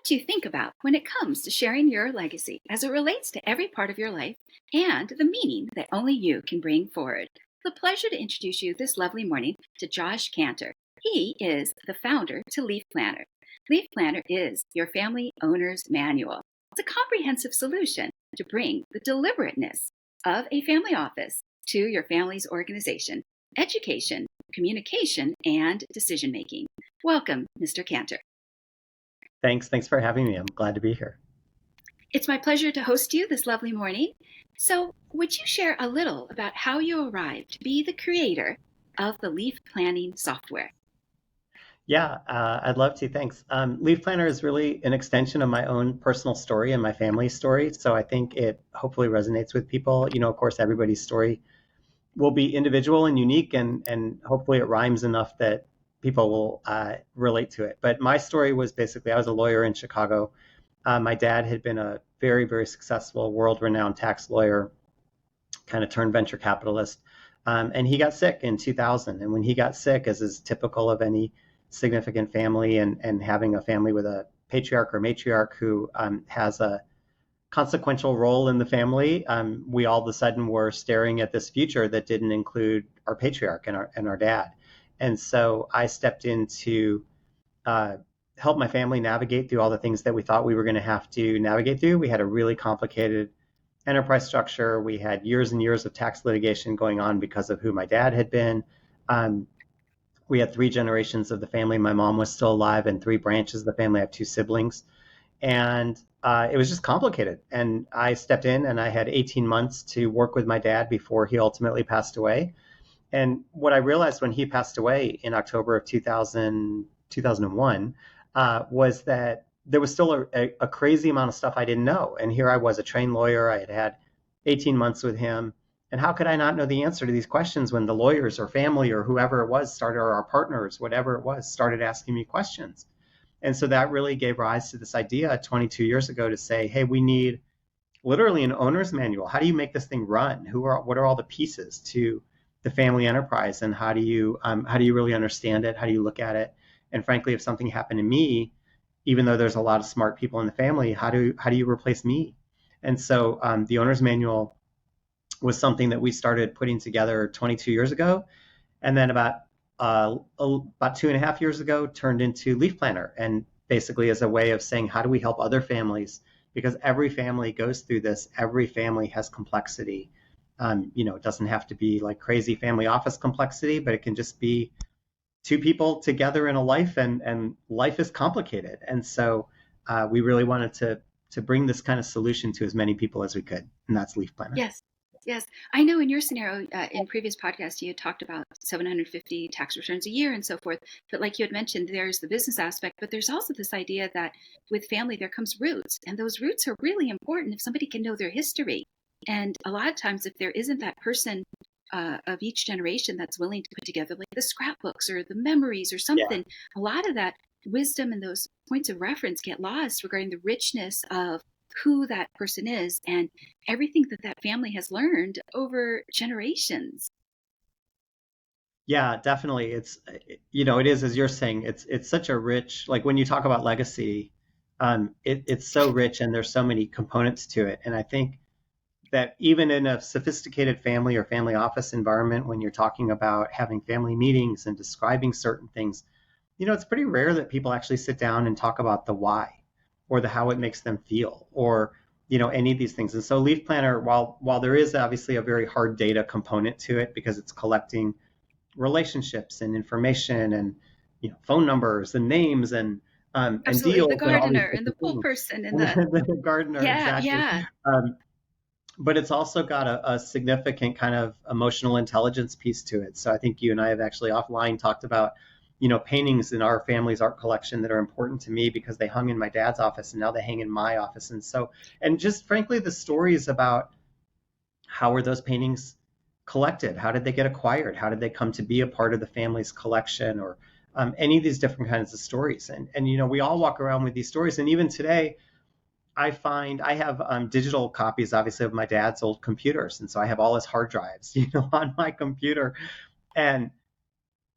What do you think about when it comes to sharing your legacy as it relates to every part of your life and the meaning that only you can bring forward? It's a pleasure to introduce you this lovely morning to Josh Kanter. He is the founder to Leaf Planner. Leaf Planner is your family owner's manual. It's a comprehensive solution to bring the deliberateness of a family office to your family's organization, education, communication, and decision making. Welcome, Mr. Kanter. Thanks for having me. I'm glad to be here. It's my pleasure to host you this lovely morning. So, would you share a little about how you arrived to be the creator of the leaf planning software? Yeah, I'd love to. Thanks. Leaf Planner is really an extension of my own personal story and my family's story. So I think it hopefully resonates with people. Of course, everybody's story will be individual and unique, and hopefully it rhymes enough that people will relate to it. But my story was basically I was a lawyer in Chicago. My dad had been a very, very successful, world-renowned tax lawyer, kind of turned venture capitalist. And he got sick in 2000. And when he got sick, as is typical of any significant family and having a family with a patriarch or matriarch who has a consequential role in the family, we all of a sudden were staring at this future that didn't include our patriarch and our dad. And so I stepped in to help my family navigate through all the things that we thought we were going to have to navigate through. We had a really complicated enterprise structure. We had years and years of tax litigation going on because of who my dad had been. We had three generations of the family. My mom was still alive, and three branches of the family. I have two siblings. And it was just complicated. And I stepped in and I had 18 months to work with my dad before he ultimately passed away. And what I realized when he passed away in October of 2001 was that there was still a crazy amount of stuff I didn't know. And here I was, a trained lawyer. I had 18 months with him. And how could I not know the answer to these questions when the lawyers or family or whoever it was started, or our partners, whatever it was, started asking me questions? And so that really gave rise to this idea 22 years ago to say, hey, we need literally an owner's manual. How do you make this thing run? What are all the pieces to the family enterprise, and how do you really understand it? How do you look at it? And frankly, if something happened to me, even though there's a lot of smart people in the family, how do you replace me? And so the owner's manual was something that we started putting together 22 years ago, and then about 2.5 years ago turned into Leaf Planner, and basically as a way of saying, how do we help other families? Because every family goes through this. Every family has complexity. It doesn't have to be like crazy family office complexity, but it can just be two people together in a life, and life is complicated. And so we really wanted to bring this kind of solution to as many people as we could, and that's Leaf Planner. Yes. Yes, I know in your scenario, in previous podcasts, you had talked about 750 tax returns a year and so forth. But like you had mentioned, there's the business aspect, but there's also this idea that with family, there comes roots. And those roots are really important if somebody can know their history. And a lot of times, if there isn't that person of each generation that's willing to put together like the scrapbooks or the memories or something, a lot of that wisdom and those points of reference get lost regarding the richness of who that person is and everything that family has learned over generations. Yeah, definitely. It is, as you're saying, it's such a rich, like when you talk about legacy, it's so rich and there's so many components to it. And I think that even in a sophisticated family or family office environment, when you're talking about having family meetings and describing certain things, it's pretty rare that people actually sit down and talk about the why, or the how it makes them feel, or any of these things. And so Leaf Planner, while there is obviously a very hard data component to it because it's collecting relationships and information and phone numbers and names and Absolutely, deals the and all these gardener and the different pool things. person and The gardener, yeah, exactly. yeah. But it's also got a significant kind of emotional intelligence piece to it. So I think you and I have actually offline talked about paintings in our family's art collection that are important to me because they hung in my dad's office and now they hang in my office. And just frankly, the stories about how were those paintings collected? How did they get acquired? How did they come to be a part of the family's collection, or any of these different kinds of stories? And we all walk around with these stories. And even today, I find I have digital copies, obviously, of my dad's old computers. And so I have all his hard drives, on my computer. And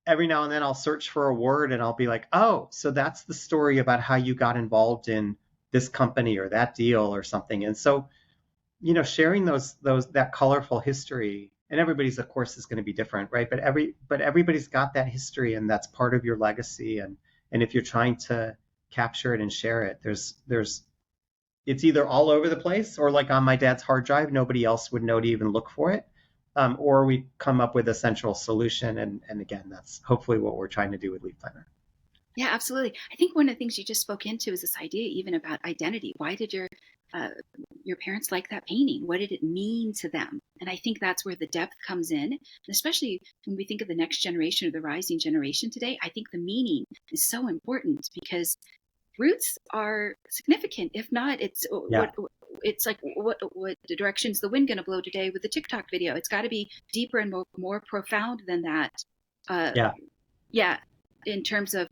every now and then I'll search for a word and I'll be like, oh, so that's the story about how you got involved in this company or that deal or something. And so, sharing those that colorful history, and everybody's of course is going to be different, right? But everybody's got that history, and that's part of your legacy. And if you're trying to capture it and share it, there's it's either all over the place, or like on my dad's hard drive, nobody else would know to even look for it. Or we come up with a central solution. And again, that's hopefully what we're trying to do with Leaf Planner. Yeah, absolutely. I think one of the things you just spoke into is this idea even about identity. Why did uh, your parents like that painting? What did it mean to them? And I think that's where the depth comes in. And especially when we think of the next generation or the rising generation today, I think the meaning is so important because roots are significant. If not, it's Yeah. it's like what direction's the wind going to blow today with the TikTok video? It's got to be deeper and more profound than that. Uh, Yeah. yeah, in terms of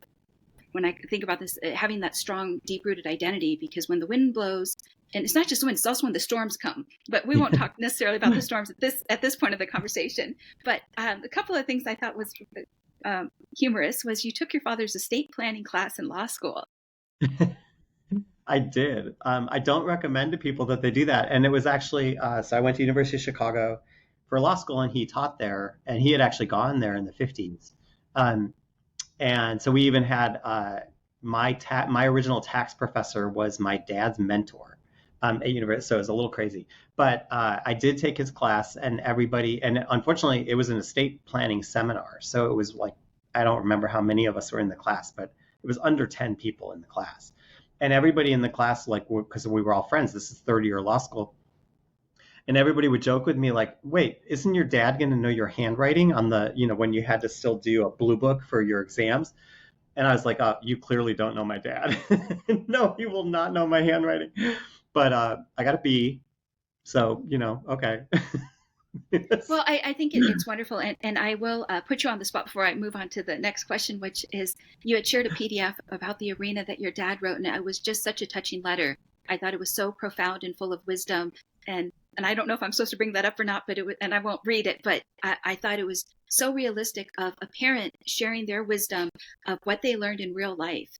when I think about this, having that strong, deep-rooted identity, because when the wind blows, and it's not just the wind, it's also when the storms come. But we won't talk necessarily about the storms at this point of the conversation. But a couple of things I thought was humorous was you took your father's estate planning class in law school. I did. I don't recommend to people that they do that. And it was actually, so I went to University of Chicago for law school, and he taught there, and he had actually gone there in the 50s. Um, and so we even had my original tax professor was my dad's mentor at university. So it was a little crazy, but I did take his class, and everybody, and unfortunately it was an estate planning seminar. So it was like, I don't remember how many of us were in the class, but it was under 10 people in the class. And everybody in the class, like, because we were all friends, this is third year law school, and everybody would joke with me like, wait, isn't your dad going to know your handwriting on the, when you had to still do a blue book for your exams? And I was like, oh, you clearly don't know my dad. No, he will not know my handwriting. But I got a B. So, okay. Yes. Well, I think it's wonderful. And I will put you on the spot before I move on to the next question, which is you had shared a PDF about the arena that your dad wrote, and it was just such a touching letter. I thought it was so profound and full of wisdom. And I don't know if I'm supposed to bring that up or not, but and I won't read it, but I thought it was so realistic of a parent sharing their wisdom of what they learned in real life.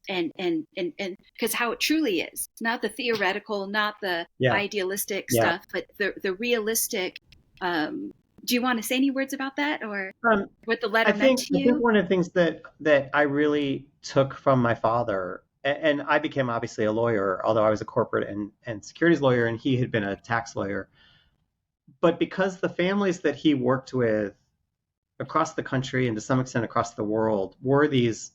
And because how it truly is, not the theoretical, not the Yeah. idealistic Yeah. stuff, but the realistic. Do you want to say any words about that, or Um, what the I letter meant think to I think you? one of the things that I really took from my father, and I became obviously a lawyer, although I was a corporate and securities lawyer, and he had been a tax lawyer. But because the families that he worked with across the country and to some extent across the world were these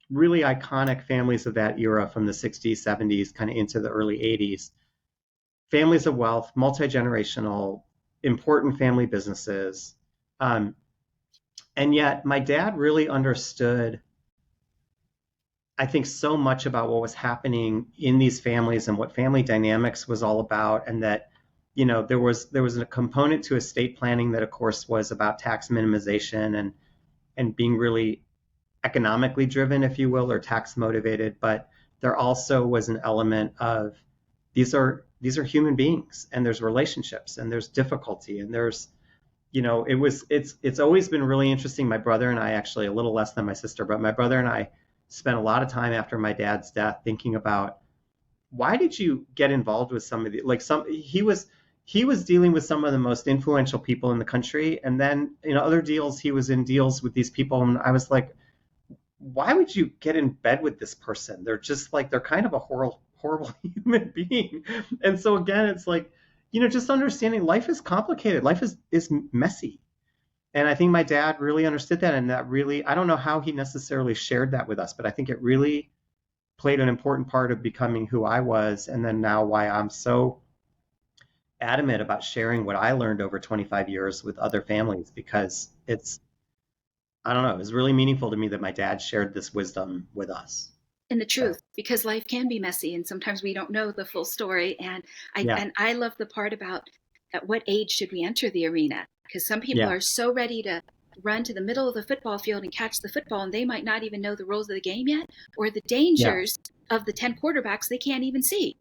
really iconic families of that era from the 60s, 70s, kind of into the early 80s, families of wealth, multi-generational, important family businesses. Um, and yet my dad really understood, I think, so much about what was happening in these families and what family dynamics was all about. And that, there was a component to estate planning that of course was about tax minimization and being really economically driven, if you will, or tax motivated. But there also was an element of these are human beings, and there's relationships, and there's difficulty, and there's, it's always been really interesting. My brother and I, actually a little less than my sister, but my brother and I spent a lot of time after my dad's death thinking about, why did you get involved with some of the, like, some he was dealing with some of the most influential people in the country, and then other deals, he was in deals with these people, and I was like, why would you get in bed with this person? They're just like, they're kind of a horrible human being. And so again, it's like, just understanding life is complicated. Life is messy. And I think my dad really understood that. And that really, I don't know how he necessarily shared that with us, but I think it really played an important part of becoming who I was. And then now why I'm so adamant about sharing what I learned over 25 years with other families, because I don't know, it was really meaningful to me that my dad shared this wisdom with us. And the So, truth, because life can be messy and sometimes we don't know the full story. yeah, And I love the part about at what age should we enter the arena, because some people yeah, are so ready to run to the middle of the football field and catch the football, and they might not even know the rules of the game yet, or the yeah. dangers of the 10 quarterbacks they can't even see.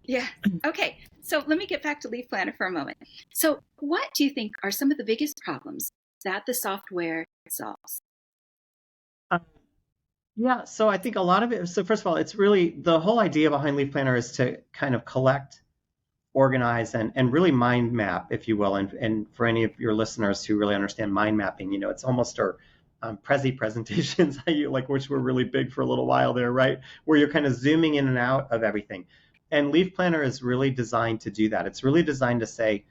Yeah. Okay. So let me get back to Leaf Planner for a moment. So what do you think are some of the biggest problems that the software solves? Uh, yeah, so I think a lot of it, so first of all, it's really the whole idea behind Leaf Planner is to kind of collect, organize, and really mind map, if you will. And for any of your listeners who really understand mind mapping, it's almost our Prezi presentations, like which were really big for a little while there, right? Where you're kind of zooming in and out of everything. And Leaf Planner is really designed to do that. It's really designed to say,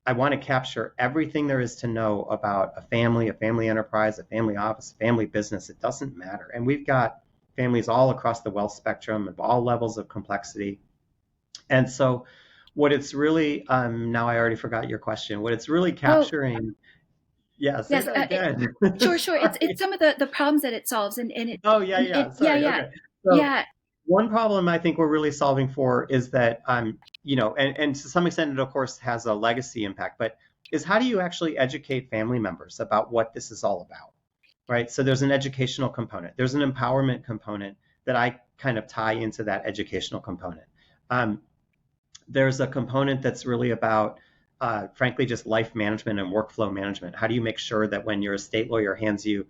I want to capture everything there is to know about a family enterprise, a family office, a family business. It doesn't matter. And we've got families all across the wealth spectrum of all levels of complexity. And so what it's really, now I already forgot your question. What it's really Oh, capturing, yeah, say yes. that again. Sure, sure. It's Sorry. some of the problems that it solves, and it Oh, yeah, and yeah. yeah, Sorry. yeah, Okay. So yeah. one problem I think we're really solving for is that, and to some extent, it of course has a legacy impact, but is how do you actually educate family members about what this is all about, right? So there's an educational component, there's an empowerment component that I kind of tie into that educational component. Um, there's a component that's really about, frankly, just life management and workflow management. How do you make sure that when your estate lawyer hands you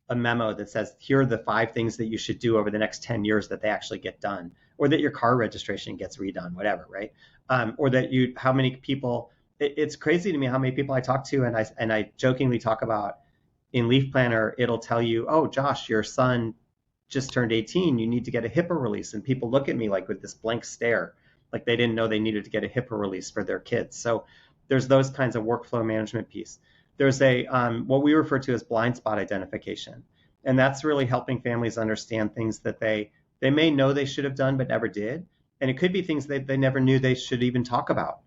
a memo that says, here are the 5 things that you should do over the next 10 years, that they actually get done, or that your car registration gets redone, whatever, right? Or that how many people, it's crazy to me how many people I talk to, and I jokingly talk about in Leaf Planner, it'll tell you, oh, Josh, your son just turned 18, you need to get a HIPAA release. And people look at me like with this blank stare, like they didn't know they needed to get a HIPAA release for their kids. So there's those kinds of workflow management piece. There's a what we refer to as blind spot identification. And that's really helping families understand things that they may know they should have done but never did. And it could be things that they never knew they should even talk about.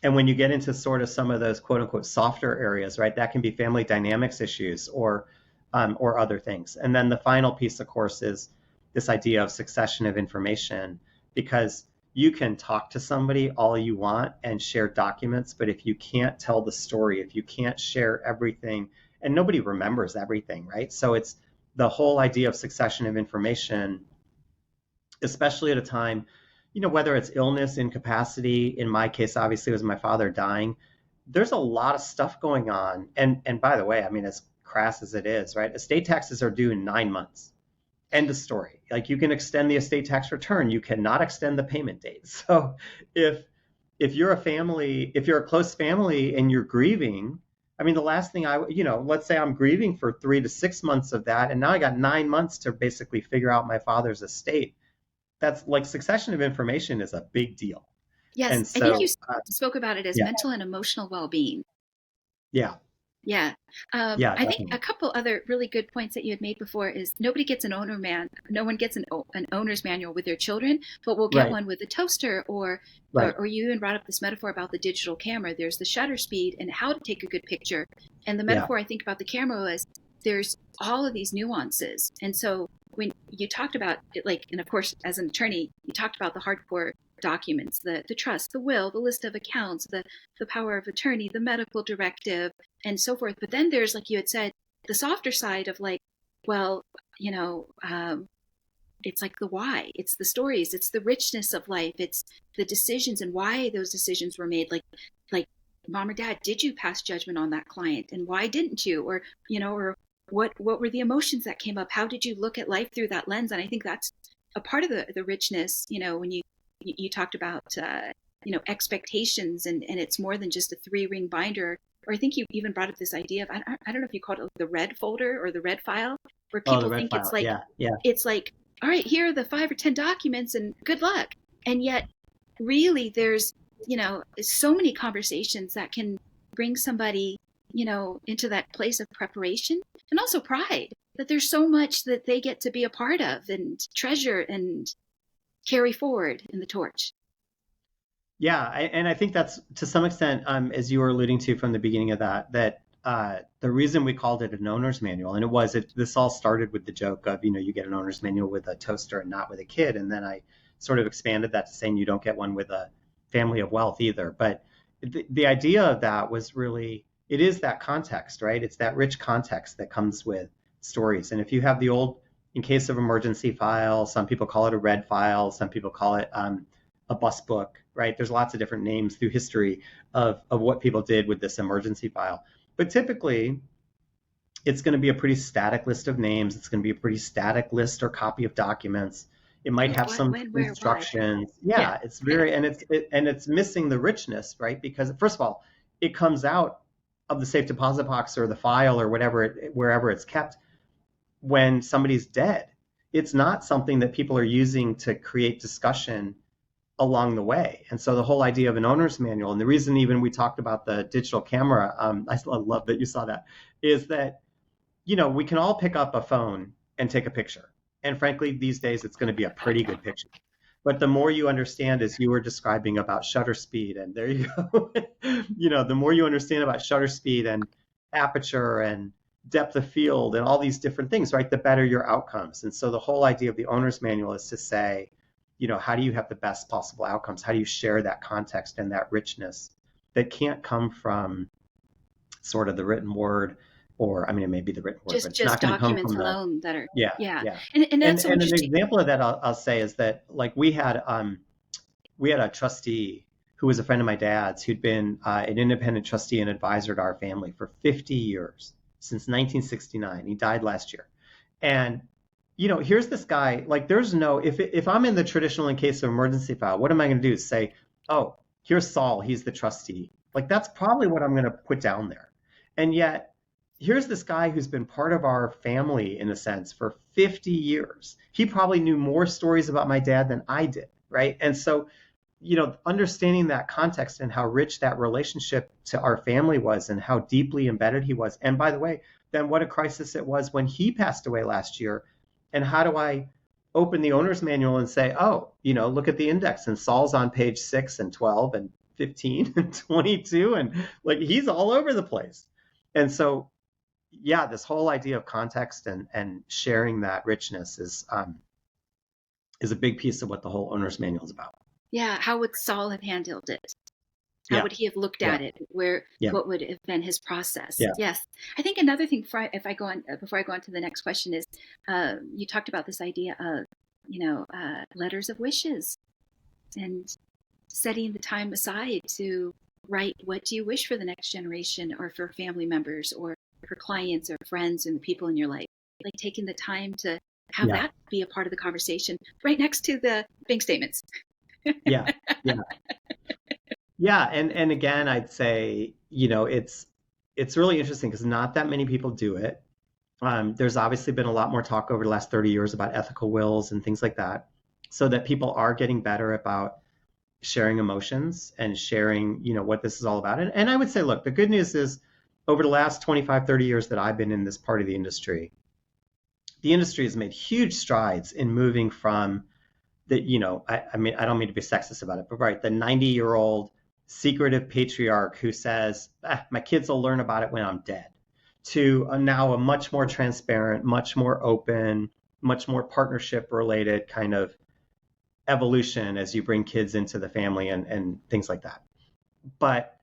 And when you get into sort of some of those quote unquote softer areas, right, that can be family dynamics issues or other things. And then the final piece, of course, is this idea of succession of information, because you can talk to somebody all you want and share documents, but if you can't tell the story, if you can't share everything, and nobody remembers everything, right? So it's the whole idea of succession of information, especially at a time, whether it's illness, incapacity, in my case, obviously, it was my father dying. There's a lot of stuff going on. And by the way, I mean, as crass as it is, right? Estate taxes are due in 9 months. End of story. Like, you can extend the estate tax return, you cannot extend the payment date. So if you're a close family and you're grieving, I mean, the last thing let's say I'm grieving for 3 to 6 months of that, and now I got 9 months to basically figure out my father's estate. That's like, succession of information is a big deal. Yes, And I think so, you spoke about it as yeah, mental and emotional well-being. yeah, Yeah. yeah, I think a definitely. couple other really good points that you had made before is nobody gets no one gets an owner's manual with their children, but we'll get Right, one with a toaster, right. or you even brought up this metaphor about the digital camera. There's the shutter speed and how to take a good picture. And the Yeah. metaphor I think about the camera was there's all of these nuances. And so when you talked about it, like, and of course, as an attorney, you talked about the hardcore documents, the trust, the will, the list of accounts, the power of attorney, the medical directive, and so forth. But then there's, like you had said, the softer side of, like, well, you know, it's like the why, it's the stories, it's the richness of life, it's the decisions and why those decisions were made. Like, mom or dad, did you pass judgment on that client, and why didn't you? Or, or what were the emotions that came up? How did you look at life through that lens? And I think that's a part of the richness. When you talked about expectations, and it's more than just a 3-ring binder. Or I think you even brought up this idea of, I don't know if you called it the red folder or the red file, where Oh, the people red think file. Yeah, yeah. it's like, all right, here are the 5 or 10 documents and good luck. And yet, really, there's so many conversations that can bring somebody into that place of preparation, and also pride that there's so much that they get to be a part of and treasure and carry forward in the torch. Yeah, and I think that's to some extent, as you were alluding to from the beginning of that the reason we called it an owner's manual, and this all started with the joke of, you get an owner's manual with a toaster and not with a kid, and then I sort of expanded that to saying you don't get one with a family of wealth either. But the idea of that was really, it is that context, right? It's that rich context that comes with stories. And if you have the old, in case of emergency file, some people call it a red file, some people call it a bus book, right? There's lots of different names through history of what people did with this emergency file. But typically, it's going to be a pretty static list of names. It's going to be a pretty static list or copy of documents. It might have What, some when, where, why? instructions. Yeah. Yeah, it's Yeah. very, and it's missing the richness, right? Because first of all, it comes out of the safe deposit box or the file or wherever it's kept when somebody's dead. It's not something that people are using to create discussion along the way. And so the whole idea of an owner's manual, and the reason even we talked about the digital camera, I love that you saw that, is that we can all pick up a phone and take a picture. And frankly, these days, it's going to be a pretty good picture. But the more you understand, as you were describing about shutter speed, and there you go, the more you understand about shutter speed and aperture and depth of field and all these different things, right, the better your outcomes. And so the whole idea of the owner's manual is to say, how do you have the best possible outcomes? How do you share that context and that richness that can't come from sort of the written word? Or, I mean, it may be the written word, but it's Just not going to come documents from the, alone that are, yeah, yeah. yeah. And And that's so and an interesting. example of that I'll say is that, like, we had a trustee who was a friend of my dad's who'd been an independent trustee and advisor to our family for 50 years, since 1969. He died last year. And here's this guy, like, there's no, if I'm in the traditional in case of emergency file, what am I going to do? Say, oh, here's Saul, he's the trustee. Like, that's probably what I'm going to put down there. And yet, here's this guy who's been part of our family, in a sense, for 50 years. He probably knew more stories about my dad than I did, right? And so, understanding that context and how rich that relationship to our family was and how deeply embedded he was. And by the way, then what a crisis it was when he passed away last year. And how do I open the owner's manual and say, oh, look at the index, and Saul's on page 6 and 12 and 15 and 22, and like, he's all over the place. And so, yeah, this whole idea of context and sharing that richness is a big piece of what the whole owner's manual is about. Yeah. How would Saul have handled it? How Yeah, would he have looked yeah, at it? yeah, What would have been his process? yeah, Yes. I think another thing, if I go on, before I go on to the next question, is you talked about this idea of, letters of wishes and setting the time aside to write, what do you wish for the next generation, or for family members, or for clients or friends and the people in your life? Like, taking the time to have yeah, that be a part of the conversation right next to the bank statements. yeah, yeah, yeah. And again, I'd say, it's really interesting because not that many people do it. There's obviously been a lot more talk over the last 30 years about ethical wills and things like that, so that people are getting better about sharing emotions and sharing, what this is all about. And I would say, look, the good news is, over the last 25, 30 years that I've been in this part of the industry has made huge strides in moving from the, I mean, I don't mean to be sexist about it, but right, the 90-year-old secretive patriarch who says, my kids will learn about it when I'm dead, to now a much more transparent, much more open, much more partnership related kind of evolution as you bring kids into the family and things like that. But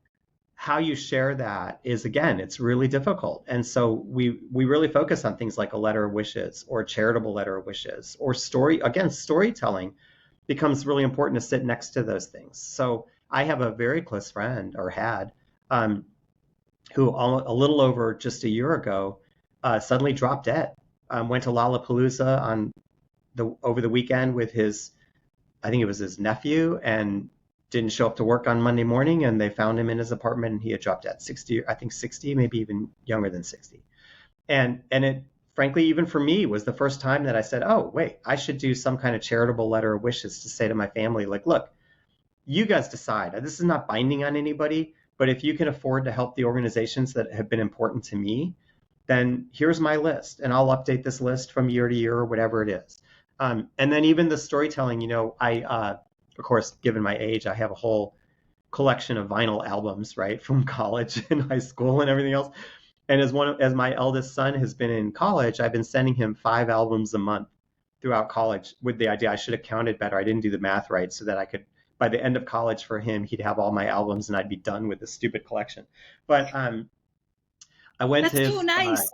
how you share that is, again, it's really difficult. And so we really focus on things like a letter of wishes or a charitable letter of wishes, or storytelling becomes really important to sit next to those things. So I have a very close friend, or had, who a little over just a year ago suddenly dropped dead. Went to Lollapalooza over the weekend with I think it was his nephew, and didn't show up to work on Monday morning, and they found him in his apartment, and he had dropped dead. 60, I think 60, maybe even younger than 60. And it, frankly, even for me, was the first time that I said, oh, wait, I should do some kind of charitable letter of wishes to say to my family, like, look, you guys decide. This is not binding on anybody, but if you can afford to help the organizations that have been important to me, then here's my list, and I'll update this list from year to year, or whatever it is. And then even the storytelling, I, of course, given my age, I have a whole collection of vinyl albums, right, from college and high school and everything else. And as my eldest son has been in college, I've been sending him 5 albums a month throughout college, with the idea I should have counted better. I didn't do the math right, so that I could, by the end of college for him, he'd have all my albums and I'd be done with this stupid collection. But I went to That's so his, nice. it's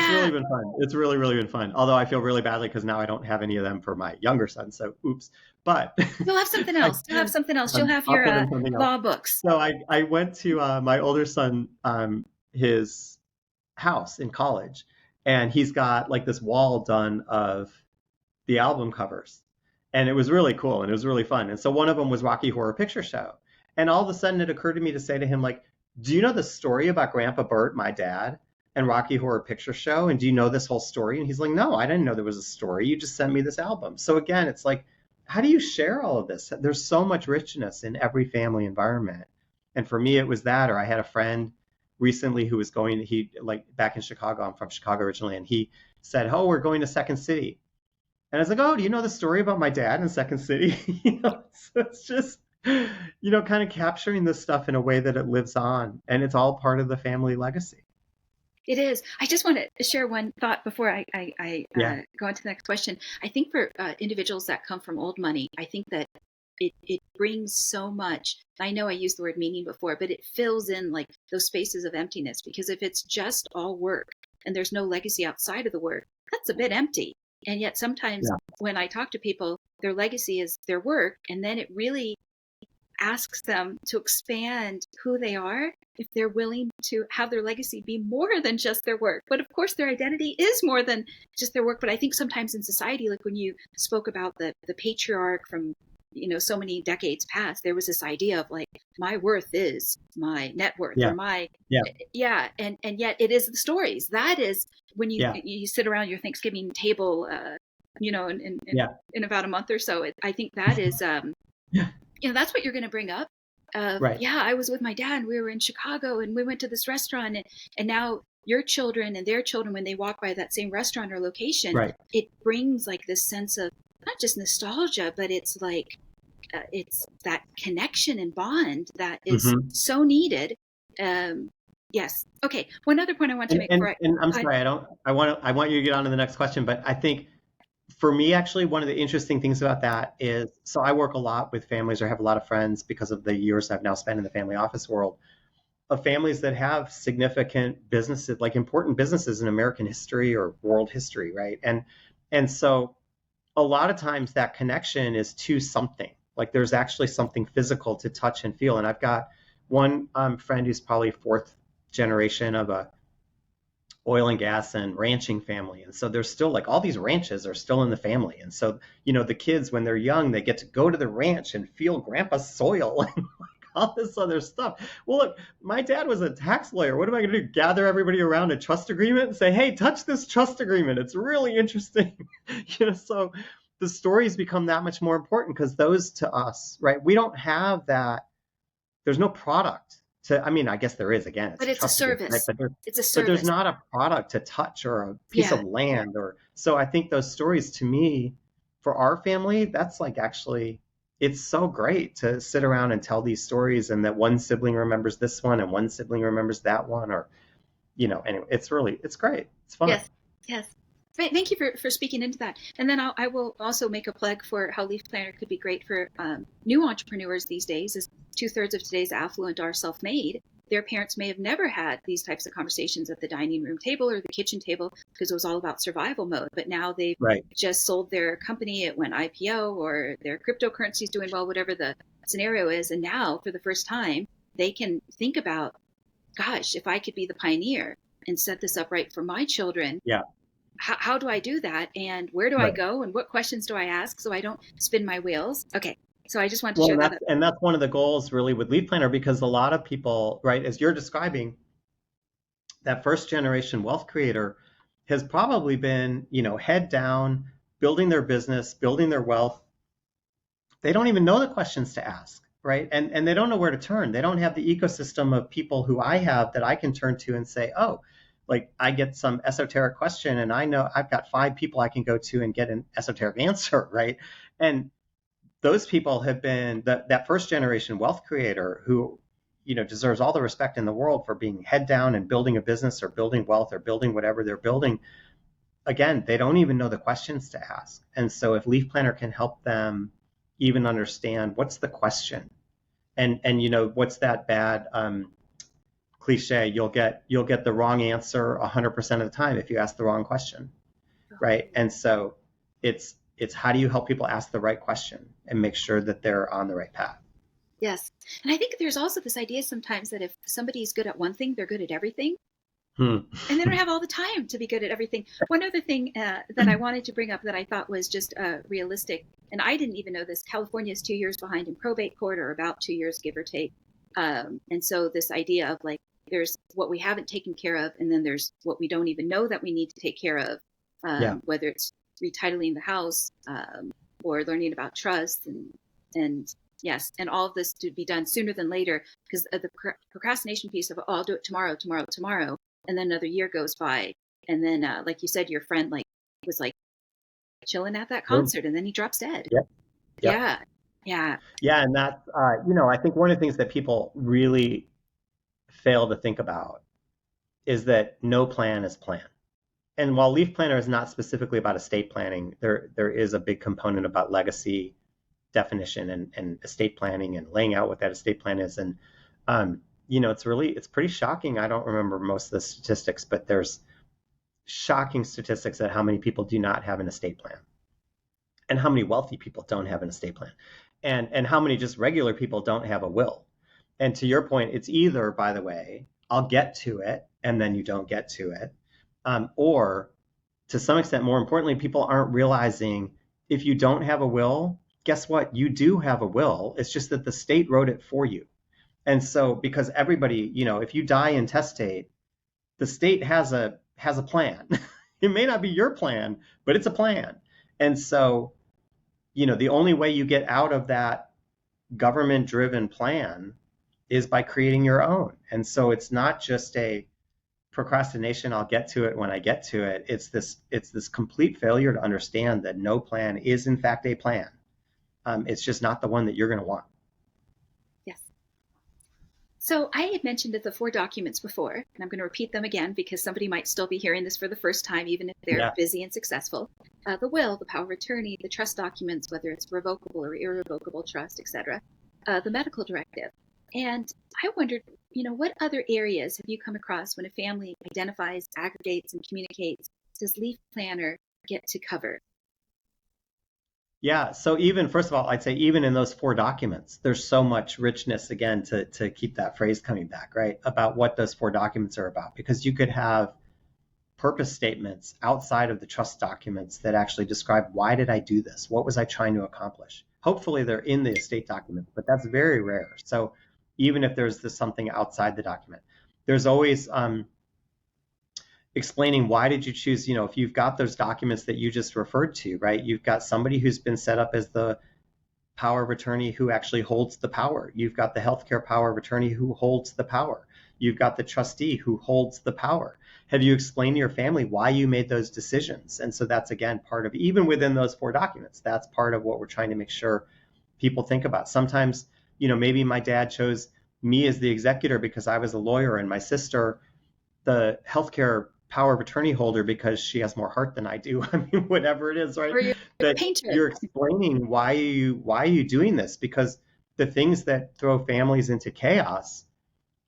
Yeah. really been fun. It's really, really been fun. Although I feel really badly because now I don't have any of them for my younger son. So oops. But You'll have something else. You'll have something else. You'll have I'll your put in something else. law books. So I went to my older son. his house in college, and he's got like this wall done of the album covers. And it was really cool and it was really fun. And so one of them was Rocky Horror Picture Show. And all of a sudden it occurred to me to say to him, like, do you know the story about Grandpa Bert, my dad, and Rocky Horror Picture Show? And do you know this whole story? And he's like, no, I didn't know there was a story. You just sent me this album. So again, it's like, how do you share all of this? There's so much richness in every family environment. And for me, it was that, or I had a friend recently who was going, he like back in Chicago, I'm from Chicago originally, and he said, oh, we're going to Second City. And I was like, oh, do you know the story about my dad in Second City? So it's just, kind of capturing this stuff in a way that it lives on. And it's all part of the family legacy. It is. I just want to share one thought before I Yeah. go on to the next question. I think for individuals that come from old money, I think that it brings so much. I know I used the word meaning before, but it fills in like those spaces of emptiness, because if it's just all work and there's no legacy outside of the work, that's a bit empty. And yet sometimes when I talk to people, their legacy is their work, and then it really asks them to expand who they are if they're willing to have their legacy be more than just their work. But of course, their identity is more than just their work. But I think sometimes in society, like when you spoke about the patriarch from so many decades past, there was this idea of like, my worth is my net worth, or my and yet it is the stories. That is when you sit around your Thanksgiving table in about a month or so. I think that is that's what you're going to bring up. I was with my dad and we were in Chicago and we went to this restaurant, and now your children and their children, when they walk by that same restaurant or location, it brings like this sense of not just nostalgia, but it's like it's that connection and bond that is so needed. Yes. Okay. One other point I want to make. And I'm sorry, I want you to get on to the next question, but I think for me, actually, one of the interesting things about that is, so I work a lot with families, or have a lot of friends because of the years I've now spent in the family office world, of families that have significant businesses, like important businesses in American history or world history, right? And so a lot of times that connection is to something, like there's actually something physical to touch and feel. And I've got one friend who's probably fourth generation of a oil and gas and ranching family. And so there's still like all these ranches are still in the family. And so, the kids, when they're young, they get to go to the ranch and feel grandpa's soil and like all this other stuff. Well, look, my dad was a tax lawyer. What am I going to do? Gather everybody around a trust agreement and say, hey, touch this trust agreement. It's really interesting. So the stories become that much more important, because those to us, right? We don't have that. There's no product. I guess there is, again. But it's a service. Right? It's a service. But there's not a product to touch or a piece of land. So I think those stories, to me, for our family, that's like actually, it's so great to sit around and tell these stories, and that one sibling remembers this one and one sibling remembers that one, or, anyway, it's great. It's fun. Yes. Thank you for speaking into that. And then I will also make a plug for how Leaf Planner could be great for new entrepreneurs these days, as 2/3 of today's affluent are self-made. Their parents may have never had these types of conversations at the dining room table or the kitchen table, because it was all about survival mode. But now they've just sold their company, it went IPO, or their cryptocurrency is doing well, whatever the scenario is. And now for the first time, they can think about, gosh, if I could be the pioneer and set this up right for my children. How do I do that? And where do I go? And what questions do I ask so I don't spin my wheels? Okay. So I just wanted to share that. And that's one of the goals really with Leaf Planner, because a lot of people, right, as you're describing, that first generation wealth creator has probably been, head down, building their business, building their wealth. They don't even know the questions to ask, right? And they don't know where to turn. They don't have the ecosystem of people who I have that I can turn to and say, oh, like I get some esoteric question and I know I've got 5 people I can go to and get an esoteric answer, right? And those people have been that first generation wealth creator who, deserves all the respect in the world for being head down and building a business or building wealth or building whatever they're building. Again, they don't even know the questions to ask. And so if Leaf Planner can help them even understand what's the question, and what's that bad cliche, you'll get the wrong answer 100% of the time if you ask the wrong question, right? And so it's how do you help people ask the right question and make sure that they're on the right path? Yes. And I think there's also this idea sometimes that if somebody's good at one thing, they're good at everything. Hmm. And they don't have all the time to be good at everything. One other thing that I wanted to bring up that I thought was just realistic, and I didn't even know this. California is 2 years behind in probate court, or about 2 years, give or take. And so this idea of like, there's what we haven't taken care of, and then there's what we don't even know that we need to take care of, Yeah. whether it's retitling the house, or learning about trust, and yes, and all of this to be done sooner than later, because of the procrastination piece of, oh, I'll do it tomorrow, tomorrow, tomorrow, and then another year goes by, and then like you said, your friend like was like chilling at that Boom. concert, and then he drops dead. Yep. Yep. Yeah, yeah. Yeah, and that's I think one of the things that people really fail to think about is that no plan is plan. And while Leaf Planner is not specifically about estate planning, there is a big component about legacy definition and estate planning and laying out what that estate plan is. And it's pretty shocking. I don't remember most of the statistics, but there's shocking statistics at how many people do not have an estate plan, and how many wealthy people don't have an estate plan, and how many just regular people don't have a will. And to your point, it's either, by the way, I'll get to it, and then you don't get to it, or to some extent, more importantly, people aren't realizing if you don't have a will, guess what? You do have a will. It's just that the state wrote it for you. And so, because everybody, if you die intestate, the state has a plan. It may not be your plan, but it's a plan. And so, the only way you get out of that government driven plan is by creating your own. And so it's not just a procrastination, I'll get to it when I get to it. It's this complete failure to understand that no plan is in fact a plan. It's just not the one that you're going to want. Yes. So I had mentioned the 4 documents before, and I'm going to repeat them again because somebody might still be hearing this for the first time, even if they're busy and successful. The will, the power of attorney, the trust documents, whether it's revocable or irrevocable trust, etc. The medical directive. And I wondered, what other areas have you come across when a family identifies, aggregates, and communicates? Does Leaf Planner get to cover? Yeah. So even, first of all, I'd say even in those 4 documents, there's so much richness, again, to keep that phrase coming back, right? About what those 4 documents are about, because you could have purpose statements outside of the trust documents that actually describe, why did I do this? What was I trying to accomplish? Hopefully they're in the estate document, but that's very rare. So even if there's something outside the document, there's always explaining, why did you choose, if you've got those documents that you just referred to, right? You've got somebody who's been set up as the power of attorney who actually holds the power. You've got the healthcare power of attorney who holds the power. You've got the trustee who holds the power. Have you explained to your family why you made those decisions? And so that's, again, part of, even within those 4 documents, that's part of what we're trying to make sure people think about. Sometimes, maybe my dad chose me as the executor because I was a lawyer, and my sister, the healthcare power of attorney holder, because she has more heart than I do. I mean, whatever it is, right? Or you're a That painter. you're explaining why are you doing this? Because the things that throw families into chaos,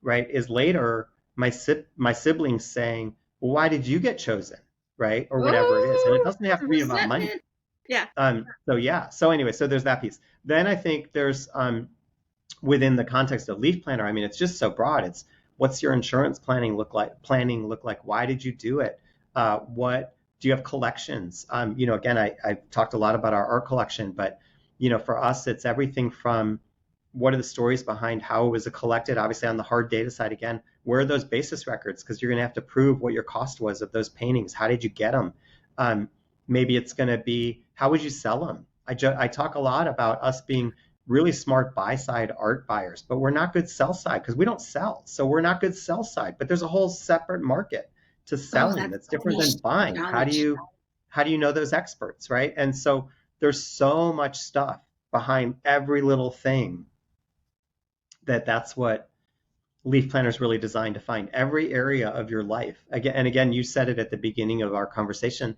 right, is later my siblings saying, well, why did you get chosen, right? Or whatever it is. And it doesn't have to be about money. Yeah. So anyway, so there's that piece. Then I think there's within the context of Leaf Planner, I mean, it's just so broad. It's, what's your insurance planning look like? Why did you do it? What do you have collections? Again, I talked a lot about our art collection, but for us, it's everything from, what are the stories behind how it was collected? Obviously, on the hard data side, again, where are those basis records? Because you're going to have to prove what your cost was of those paintings. How did you get them? Maybe it's going to be, how would you sell them? I talk a lot about us being really smart buy-side art buyers, but we're not good sell-side because we don't sell. So we're not good sell-side, but there's a whole separate market to selling that's different than buying. How do you know those experts, right? And so there's so much stuff behind every little thing that's what Leaf Planner is really designed to find every area of your life. Again, you said it at the beginning of our conversation.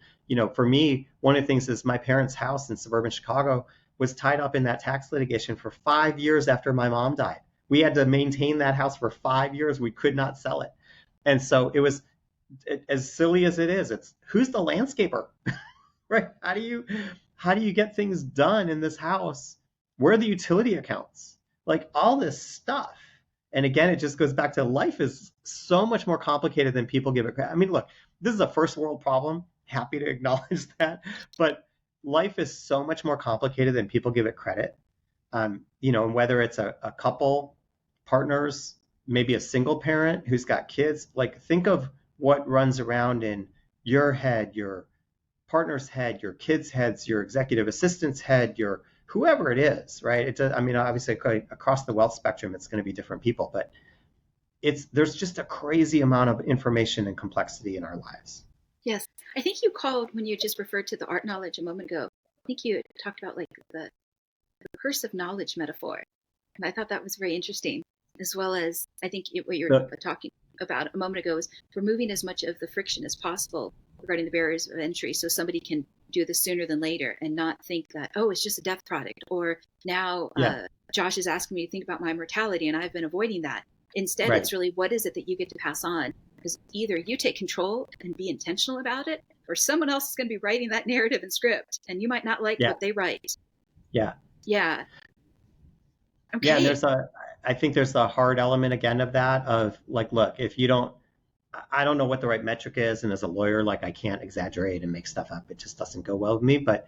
For me, one of the things is my parents' house in suburban Chicago was tied up in that tax litigation for 5 years after my mom died. We had to maintain that house for 5 years. We could not sell it. And so it was, as silly as it is, it's, who's the landscaper, right? How do you get things done in this house? Where are the utility accounts? Like, all this stuff And again, it just goes back to life is so much more complicated than people give it credit. I mean, look, this is a first world problem. Happy to acknowledge that. But life is so much more complicated than people give it credit. And whether it's a couple, partners, maybe a single parent who's got kids, like think of what runs around in your head, your partner's head, your kids' heads, your executive assistant's head, your whoever it is, right? I mean, obviously across the wealth spectrum, it's going to be different people, but there's just a crazy amount of information and complexity in our lives. Yes. I think you called, when you just referred to the art knowledge a moment ago, I think you talked about like the purse of knowledge metaphor. And I thought that was very interesting, as well as I think what you were talking about a moment ago is removing as much of the friction as possible regarding the barriers of entry so somebody can do this sooner than later and not think that, oh, it's just a death product, or now Josh is asking me to think about my mortality and I've been avoiding that. Instead, Right. It's really, what is it that you get to pass on? Because either you take control and be intentional about it, or someone else is going to be writing that narrative and script, and you might not like what they write. Yeah. Yeah. Okay. Yeah, and I think there's the hard element again of that of like, look, if you don't, I don't know what the right metric is, and as a lawyer, like I can't exaggerate and make stuff up. It just doesn't go well with me. But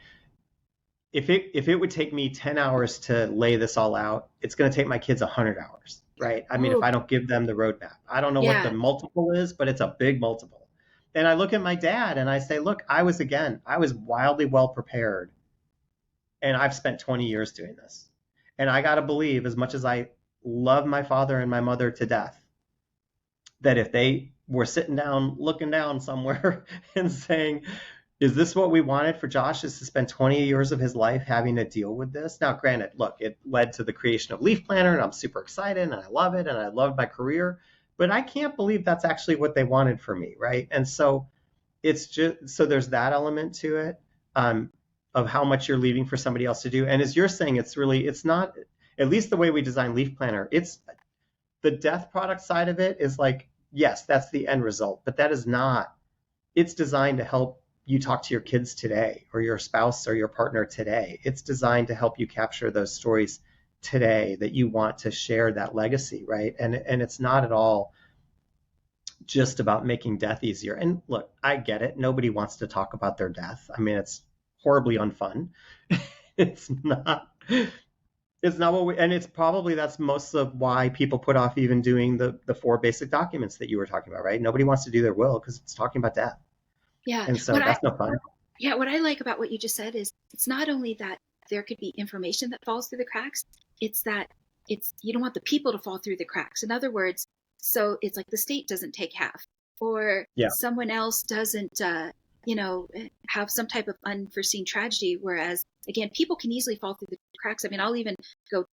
if it would take me 10 hours to lay this all out, it's going to take my kids 100 hours, right? I mean, if I don't give them the roadmap, I don't know what the multiple is, but it's a big multiple. And I look at my dad and I say, look, I was wildly well prepared, and I've spent 20 years doing this. And I got to believe, as much as I love my father and my mother to death, that if they were sitting down, looking down somewhere and saying, is this what we wanted for Josh, is to spend 20 years of his life having to deal with this? Now, granted, look, it led to the creation of Leaf Planner, and I'm super excited, and I love it, and I love my career. But I can't believe that's actually what they wanted for me, right? And so so there's that element to it. Of how much you're leaving for somebody else to do. And as you're saying, it's not, at least the way we design Leaf Planner, it's the death product side of it is like, yes, that's the end result, but that is not, it's designed to help you talk to your kids today, or your spouse or your partner today. It's designed to help you capture those stories today that you want to share that legacy, right? And it's not at all just about making death easier. And look, I get it. Nobody wants to talk about their death. I mean, it's horribly unfun. It's not what we, and it's probably, that's most of why people put off even doing the 4 basic documents that you were talking about, right? Nobody wants to do their will because it's talking about death. Yeah. And so that's no fun. Yeah. What I like about what you just said is it's not only that there could be information that falls through the cracks, it's that you don't want the people to fall through the cracks. In other words, so it's like the state doesn't take half, or someone else doesn't, have some type of unforeseen tragedy. Whereas, again, people can easily fall through the cracks. I mean, I'll even go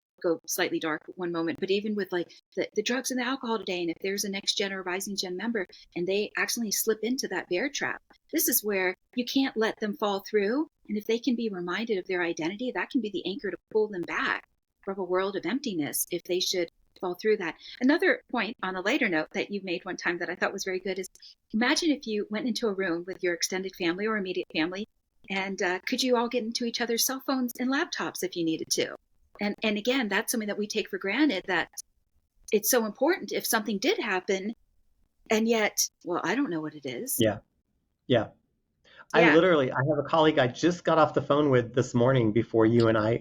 slightly dark one moment, but even with like the drugs and the alcohol today, and if there's a next gen or rising gen member and they accidentally slip into that bear trap, this is where you can't let them fall through. And if they can be reminded of their identity, that can be the anchor to pull them back from a world of emptiness if they should fall through that. Another point on a lighter note that you made one time that I thought was very good is, imagine if you went into a room with your extended family or immediate family, and could you all get into each other's cell phones and laptops if you needed to? And again, that's something that we take for granted, that it's so important if something did happen, and yet, well, I don't know what it is. Yeah. I have a colleague I just got off the phone with this morning before you and I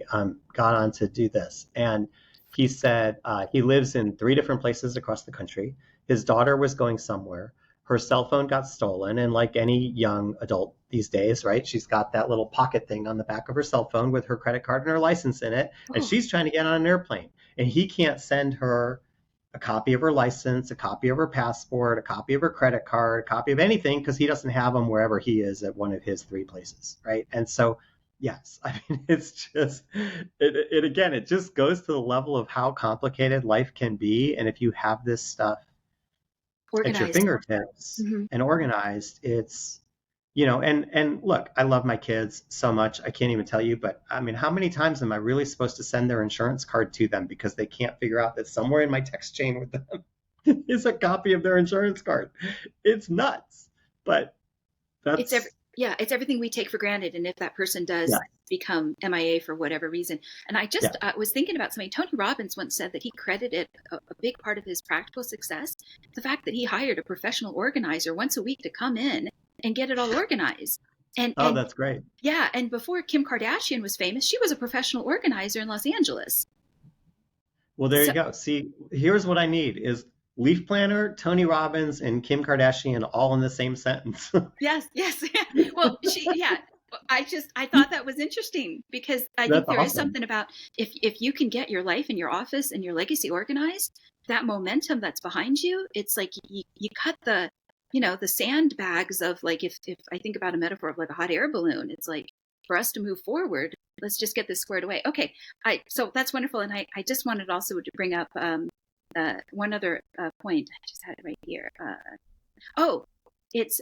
got on to do this. And he said he lives in 3 different places across the country. His daughter was going somewhere. Her cell phone got stolen. And like any young adult these days, right, she's got that little pocket thing on the back of her cell phone with her credit card and her license in it. And she's trying to get on an airplane. And he can't send her a copy of her license, a copy of her passport, a copy of her credit card, a copy of anything, because he doesn't have them wherever he is at one of his 3 places, right? And so, yes, I mean, it's just, it just goes to the level of how complicated life can be. And if you have this stuff organized at your fingertips and organized, it's, and look, I love my kids so much. I can't even tell you, but I mean, how many times am I really supposed to send their insurance card to them because they can't figure out that somewhere in my text chain with them is a copy of their insurance card? It's nuts, but Yeah, it's everything we take for granted. And if that person does Yeah, become MIA for whatever reason. And I yeah. just was thinking about something. Tony Robbins once said that he credited a big part of his practical success the fact that he hired a professional organizer once a week to come in and get it all organized. Oh, And that's great. yeah, and before Kim Kardashian was famous, she was a professional organizer in Los Angeles. Well, there you So go. See, here's what I need is Leaf Planner, Tony Robbins, and Kim Kardashian all in the same sentence. yes, yes. Well, yeah. I thought that was interesting because I think That's there is awesome. something about if you can get your life and your office and your legacy organized, that momentum that's behind you, it's like you cut the the sandbags of like if I think about a metaphor of like a hot air balloon, it's like for us to move forward, let's just get this squared away. Okay, so that's wonderful, and I just wanted also to bring up one other point. I just had it right here. Oh, it's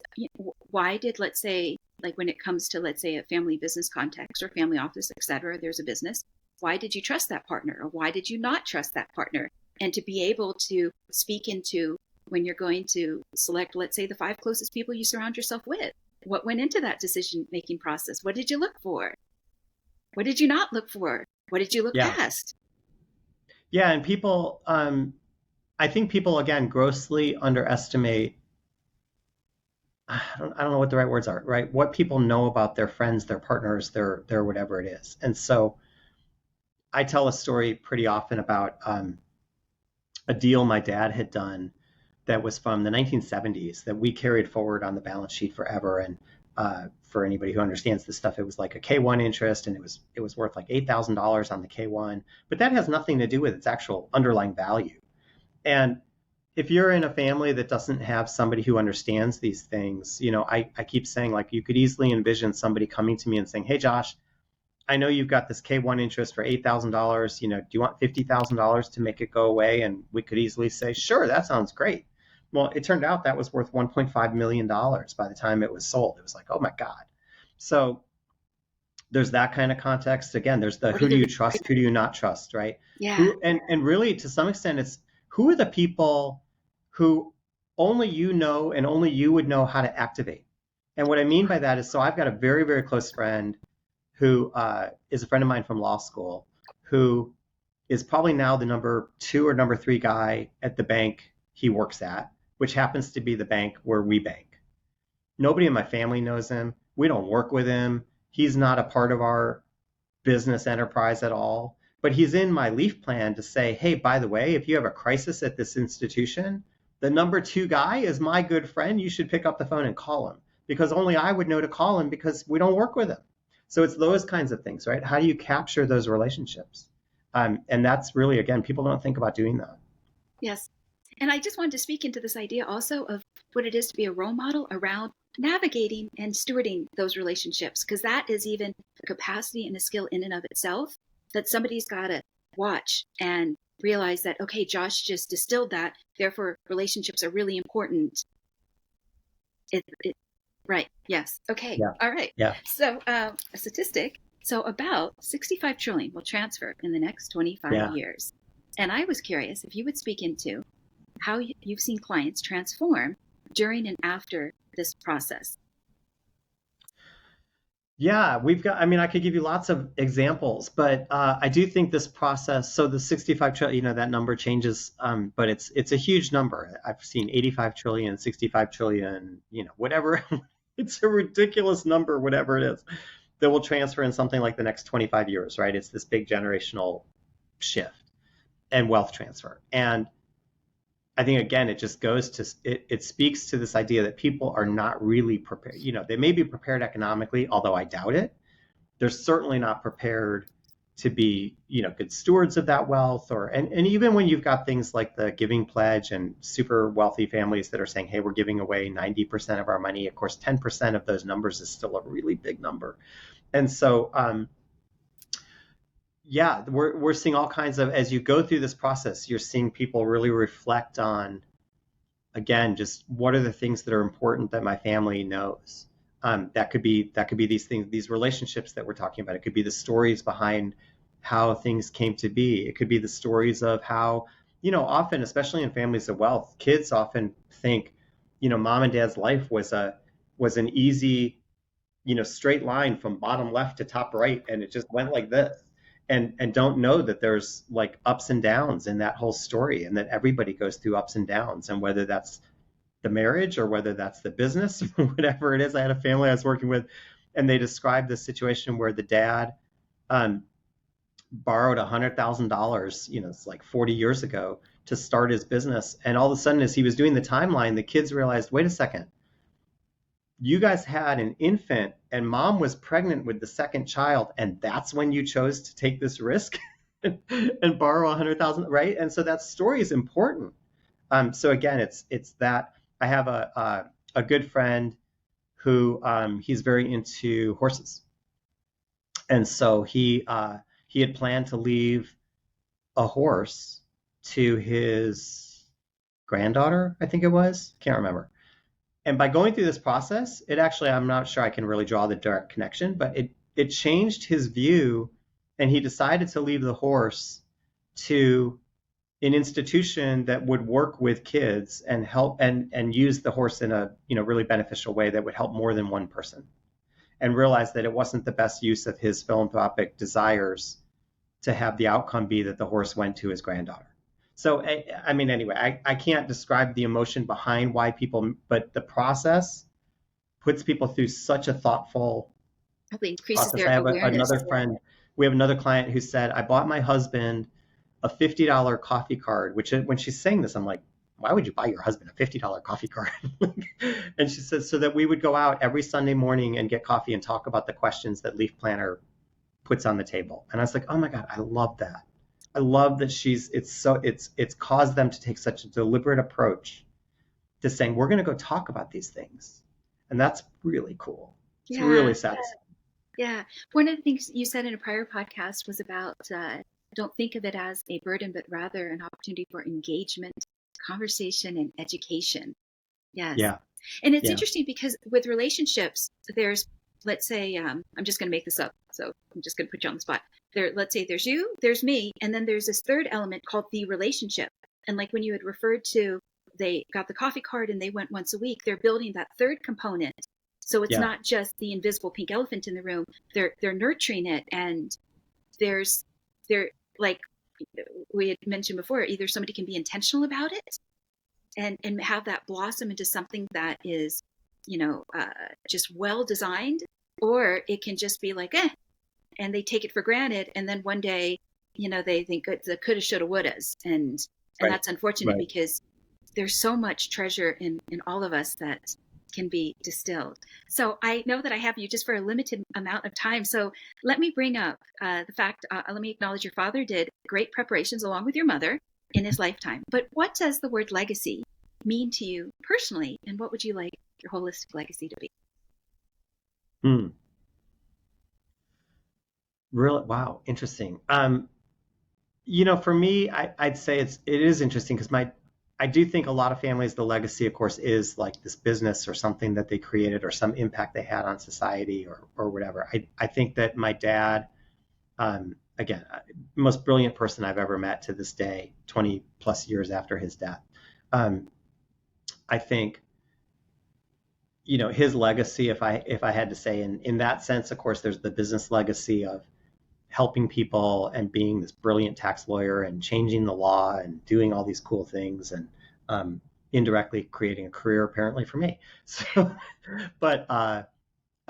why did, let's say, like when it comes to, let's say, a family business context or family office, etc., there's a business. Why did you trust that partner, or why did you not trust that partner? And to be able to speak into when you're going to select, let's say, the 5 closest people you surround yourself with. What went into that decision making process? What did you look for? What did you not look for? What did you look Yeah. past? Yeah. And people, I think people, again, grossly underestimate, I don't know what the right words are, right? What people know about their friends, their partners, their whatever it is. And so I tell a story pretty often about a deal my dad had done that was from the 1970s that we carried forward on the balance sheet forever. And for anybody who understands this stuff, it was like a K1 interest, and it was worth like $8,000 on the K1. But that has nothing to do with its actual underlying value. And if you're in a family that doesn't have somebody who understands these things, I keep saying, like, you could easily envision somebody coming to me and saying, "Hey, Josh, I know you've got this K1 interest for $8,000. Do you want $50,000 to make it go away?" And we could easily say, "Sure, that sounds great." Well, it turned out that was worth $1.5 million by the time it was sold. It was like, oh my God. So there's that kind of context. Again, there's the What are who do the you trust, who do you not trust, right? yeah, Who and really to some extent it's who are the people who only you know and only you would know how to activate. And what I mean by that is, so I've got a very, very close friend who is a friend of mine from law school, who is probably now the number 2 or number 3 guy at the bank he works at, which happens to be the bank where we bank. Nobody in my family knows him. We don't work with him. He's not a part of our business enterprise at all. But he's in my Leaf plan to say, hey, by the way, if you have a crisis at this institution, the number 2 guy is my good friend. You should pick up the phone and call him, because only I would know to call him because we don't work with him. So it's those kinds of things, right? How do you capture those relationships? And that's really, again, people don't think about doing that. yes. And I just wanted to speak into this idea also of what it is to be a role model around navigating and stewarding those relationships, because that is even a capacity and a skill in and of itself that somebody's got to watch and realize that, okay, Josh just distilled that. Therefore, relationships are really important. It right. Yes. Okay. Yeah. All right. Yeah. So a statistic. So about 65 trillion will transfer in the next 25 Yeah. years. And I was curious if you would speak into how you've seen clients transform during and after this process. Yeah, we've got, I mean, I could give you lots of examples, but I do think this process, so the 65 trillion, that number changes, but it's a huge number. I've seen 85 trillion, 65 trillion, whatever. It's a ridiculous number, whatever it is, that will transfer in something like the next 25 years, right? It's this big generational shift and wealth transfer. And I think, again, it just goes to it speaks to this idea that people are not really prepared. They may be prepared economically, although I doubt it. They're certainly not prepared to be, good stewards of that wealth, and even when you've got things like the Giving Pledge and super wealthy families that are saying, hey, we're giving away 90% of our money. Of course, 10% of those numbers is still a really big number. And so yeah, we're seeing all kinds of, as you go through this process, you're seeing people really reflect on, again, just what are the things that are important that my family knows. That could be these things, these relationships that we're talking about. It could be the stories behind how things came to be. It could be the stories of how, often, especially in families of wealth, kids often think, mom and dad's life was an easy straight line from bottom left to top right, and it just went like this. And don't know that there's like ups and downs in that whole story, and that everybody goes through ups and downs, and whether that's the marriage or whether that's the business, whatever it is. I had a family I was working with, and they described the situation where the dad um, borrowed $100,000, it's like 40 years ago, to start his business. And all of a sudden, as he was doing the timeline, the kids realized, wait a second, you guys had an infant and mom was pregnant with the second child, and that's when you chose to take this risk and borrow 100,000, right? And so that story is important. So again, it's that I have a good friend who he's very into horses, and so he had planned to leave a horse to his granddaughter, I think it was, can't remember. And by going through this process, it actually, I'm not sure I can really draw the direct connection, but it changed his view, and he decided to leave the horse to an institution that would work with kids and help and use the horse in a really beneficial way that would help more than one person, and realized that it wasn't the best use of his philanthropic desires to have the outcome be that the horse went to his granddaughter. So I mean, anyway, I can't describe the emotion behind why people, but the process puts people through such a thoughtful Probably increases process. their I have awareness. another friend, we have another client who said, I bought my husband a $50 coffee card, which when she's saying this, I'm like, why would you buy your husband a $50 coffee card? And she says, so that we would go out every Sunday morning and get coffee and talk about the questions that Leaf Planner puts on the table. And I was like, oh my God, I love that. I love that it's caused them to take such a deliberate approach to saying, we're going to go talk about these things. And that's really cool. It's really satisfying. Yeah. One of the things you said in a prior podcast was about don't think of it as a burden, but rather an opportunity for engagement, conversation, and education. Yes. Yeah. And it's interesting because with relationships, there's, let's say, I'm just going to make this up, so I'm just going to put you on the spot. Let's say there's you, there's me, and then there's this third element called the relationship. And like when you had referred to, they got the coffee card and they went once a week, they're building that third component. So it's not just the invisible pink elephant in the room. They're nurturing it, and they're like we had mentioned before, either somebody can be intentional about it and have that blossom into something that is, just well designed, or it can just be like, and they take it for granted. And then one day, they think it's the coulda, shoulda, wouldas. And that's unfortunate because there's so much treasure in all of us that can be distilled. So I know that I have you just for a limited amount of time. So let me bring up the fact, let me acknowledge your father did great preparations along with your mother in his lifetime. But what does the word legacy mean to you personally? And what would you like your holistic legacy to be? Really? Wow. Interesting. For me, I'd say it is interesting because I do think a lot of families, the legacy, of course, is like this business or something that they created or some impact they had on society or whatever. I think that my dad, again, most brilliant person I've ever met to this day, 20 plus years after his death. I think, his legacy, if I had to say, in that sense, of course, there's the business legacy of helping people and being this brilliant tax lawyer and changing the law and doing all these cool things and indirectly creating a career apparently for me. So, but I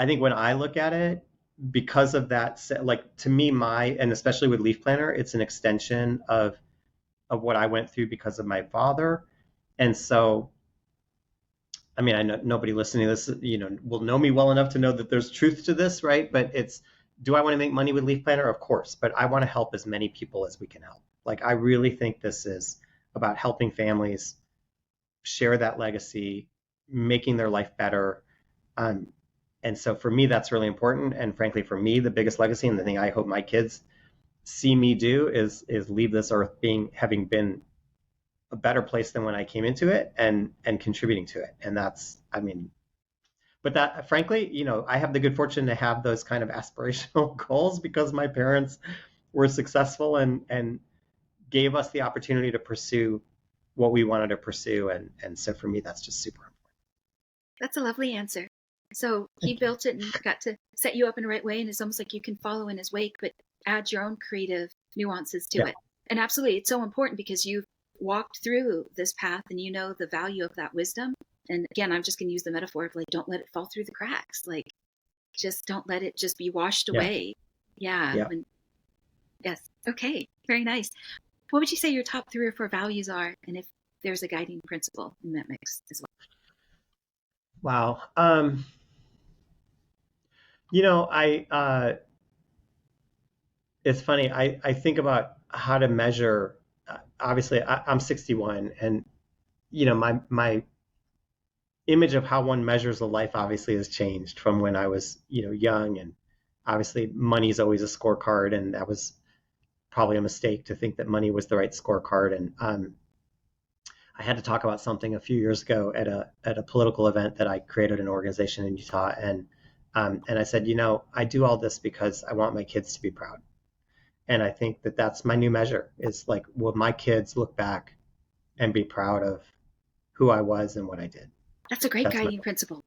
think when I look at it, because of that, like to me, and especially with Leaf Planner, it's an extension of what I went through because of my father. And so, I mean, I know nobody listening to this, will know me well enough to know that there's truth to this, right? But do I want to make money with Leaf Planner? Of course, but I want to help as many people as we can help. Like, I really think this is about helping families share that legacy, making their life better. And so for me, that's really important. And frankly, for me, the biggest legacy and the thing I hope my kids see me do is leave this earth having been a better place than when I came into it and contributing to it. And that's, I mean, but that, frankly, I have the good fortune to have those kind of aspirational goals because my parents were successful and gave us the opportunity to pursue what we wanted to pursue. And so for me, that's just super important. That's a lovely answer. So he Thank you. built it and got to set you up in the right way. And it's almost like you can follow in his wake, but add your own creative nuances to Yeah, it. And absolutely, it's so important because you've walked through this path and you know the value of that wisdom. And again, I'm just going to use the metaphor of like, don't let it fall through the cracks. Like, just don't let it just be washed yeah, away. Yeah. yeah. Yes. Okay. Very nice. What would you say your top 3 or 4 values are? And if there's a guiding principle in that mix as well? Wow. I it's funny. I think about how to measure. Obviously, I'm 61, and my image of how one measures a life obviously has changed from when I was young, and obviously money is always a scorecard, and that was probably a mistake to think that money was the right scorecard. And I had to talk about something a few years ago at a political event that I created an organization in Utah, and I said, I do all this because I want my kids to be proud. And I think that that's my new measure is like, will my kids look back and be proud of who I was and what I did? That's a great That's my guiding principle.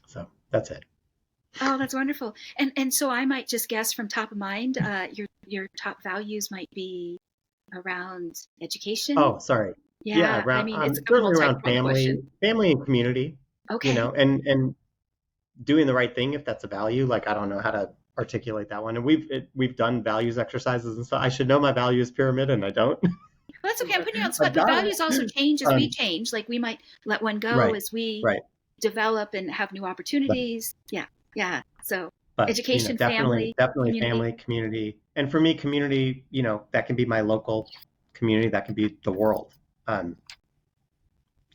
So that's it. Oh, that's wonderful. And so I might just guess from top of mind, your top values might be around education. Oh, sorry. Yeah, Yeah, I around mean it's a certainly around multi-pronged question. family and community, Okay, and doing the right thing if that's a value. Like I don't know how to articulate that one. And we've done values exercises and so I should know my values pyramid and I don't. well, that's okay. I'm putting you on the I've spot. But got values also it. change as we change. Like we might let one go Right, as we right, develop and have new right. opportunities. Yeah, yeah. So But education, definitely, family, definitely community. family, community, and for me, community. That can be my local community. That can be the world. Um,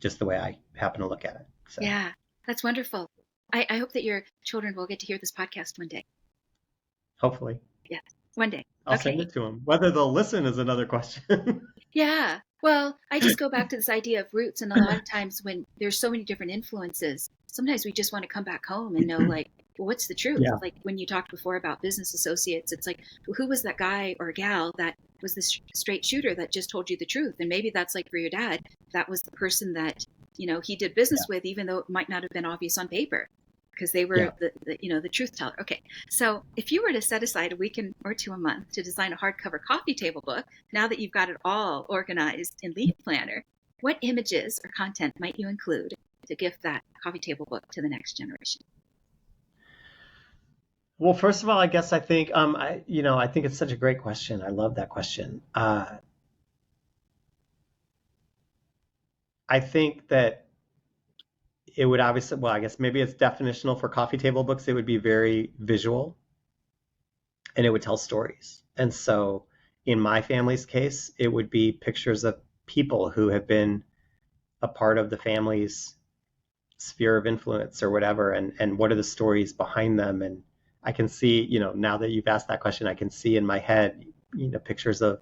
just the way I happen to look at it. So Yeah, that's wonderful. I hope that your children will get to hear this podcast one day. hopefully, Yeah, one day. I'll send Okay. it to them. Whether they'll listen is another question. Yeah. Well, I just go back to this idea of roots, and a lot of times when there's so many different influences, sometimes we just want to come back home and know, like, well, what's the truth? Yeah, Like when you talked before about business associates, it's like, well, who was that guy or gal that was the straight shooter that just told you the truth? And maybe that's like for your dad, that was the person that he did yeah, business with, even though it might not have been obvious on paper, because they yeah. were the truth teller. Okay, so if you were to set aside a week or two a month to design a hardcover coffee table book, now that you've got it all organized in Leaf Planner, what images or content might you include to gift that coffee table book to the next generation? Well, first of all, I guess I think I think it's such a great question. I love that question. I think that it would obviously, well, I guess maybe it's definitional for coffee table books. It would be very visual and it would tell stories. And so in my family's case, it would be pictures of people who have been a part of the family's sphere of influence or whatever, and what are the stories behind them. And I can see, now that you've asked that question, I can see in my head, pictures of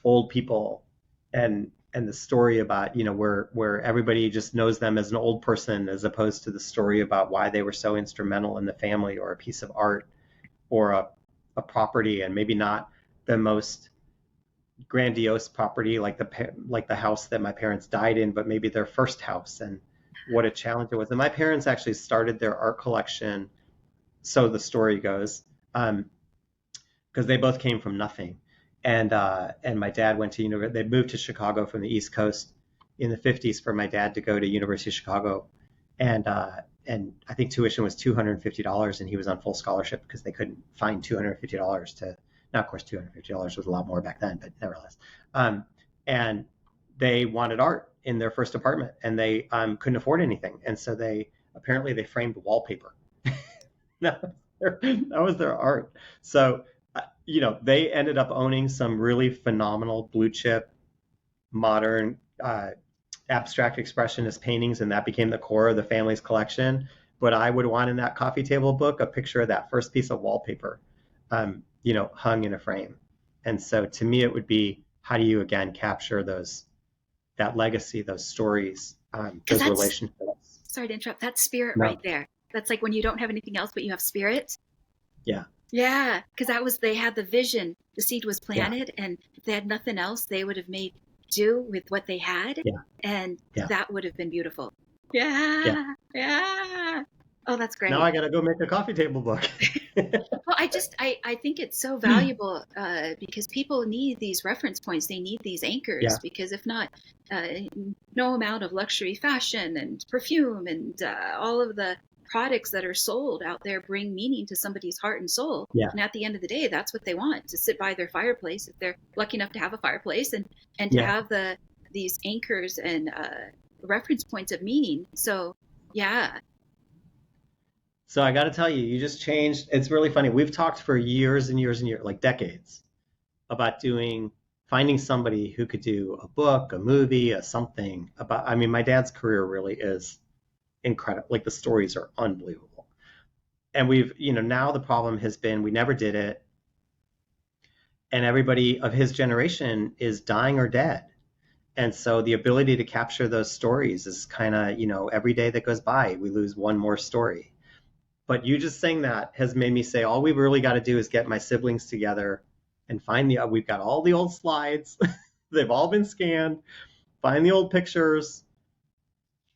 old people and the story about where everybody just knows them as an old person as opposed to the story about why they were so instrumental in the family or a piece of art or a property, and maybe not the most grandiose property like the house that my parents died in, but maybe their first house and what a challenge it was. And my parents actually started their art collection, so the story goes, because they both came from nothing. And my dad went to university. They moved to Chicago from the East Coast in the 50s for my dad to go to University of Chicago, and I think tuition was $250, and he was on full scholarship because they couldn't find $250 to. Now, of course, $250 was a lot more back then, but nevertheless. And they wanted art in their first apartment, and they couldn't afford anything, and so they framed wallpaper. That was their art. So they ended up owning some really phenomenal blue chip modern abstract expressionist paintings, and that became the core of the family's collection. But I would want in that coffee table book a picture of that first piece of wallpaper, hung in a frame. And so to me, it would be, how do you again capture that legacy, those stories, Because those that's, relationships? sorry to interrupt, that's spirit right No, there. That's like when you don't have anything else, but you have spirit. yeah, Yeah, because they had the vision, the seed was yeah, planted, and if they had nothing else, they would have made do with what they had, yeah, and yeah, that would have been beautiful. Yeah. Yeah. Oh, that's Now great. I got to go make a coffee table book. Well, I think it's so valuable because people need these reference points. They need these anchors Yeah. because if not, uh, no amount of luxury fashion and perfume and all of the products that are sold out there bring meaning to somebody's heart and soul. Yeah. And at the end of the day, that's what they want, to sit by their fireplace if they're lucky enough to have a fireplace, and to Yeah. have these anchors and reference points of meaning. So yeah. So I got to tell you, you just changed. It's really funny. We've talked for years and years and years, like decades, about finding somebody who could do a book, a movie, a something about. I mean, my dad's career really is incredible. Like the stories are unbelievable. And now the problem has been we never did it. And everybody of his generation is dying or dead. And so the ability to capture those stories is kind of, every day that goes by, we lose one more story. But you just saying that has made me say, all we really got to do is get my siblings together and we've got all the old slides. They've all been scanned. Find the old pictures,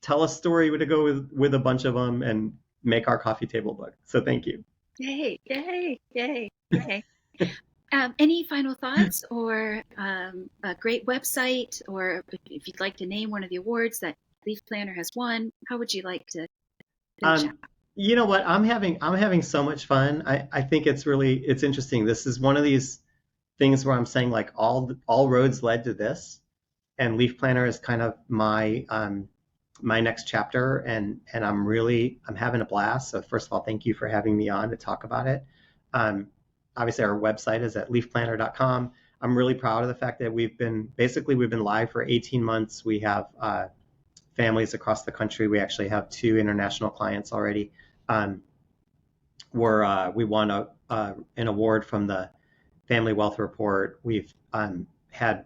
tell a story to go with a bunch of them, and make our coffee table book. So thank you. Yay, yay, yay, yay. Any final thoughts or a great website, or if you'd like to name one of the awards that Leaf Planner has won, how would you like to finish up? You know what? I'm having so much fun. I think it's interesting. This is one of these things where I'm saying like all roads led to this, and Leaf Planner is kind of my next chapter, and I'm having a blast. So first of all, thank you for having me on to talk about it. Obviously, our website is at leafplanner.com. I'm really proud of the fact that we've been live for 18 months. We have families across the country. We actually have 2 international clients already. We won an award from the Family Wealth Report. We've had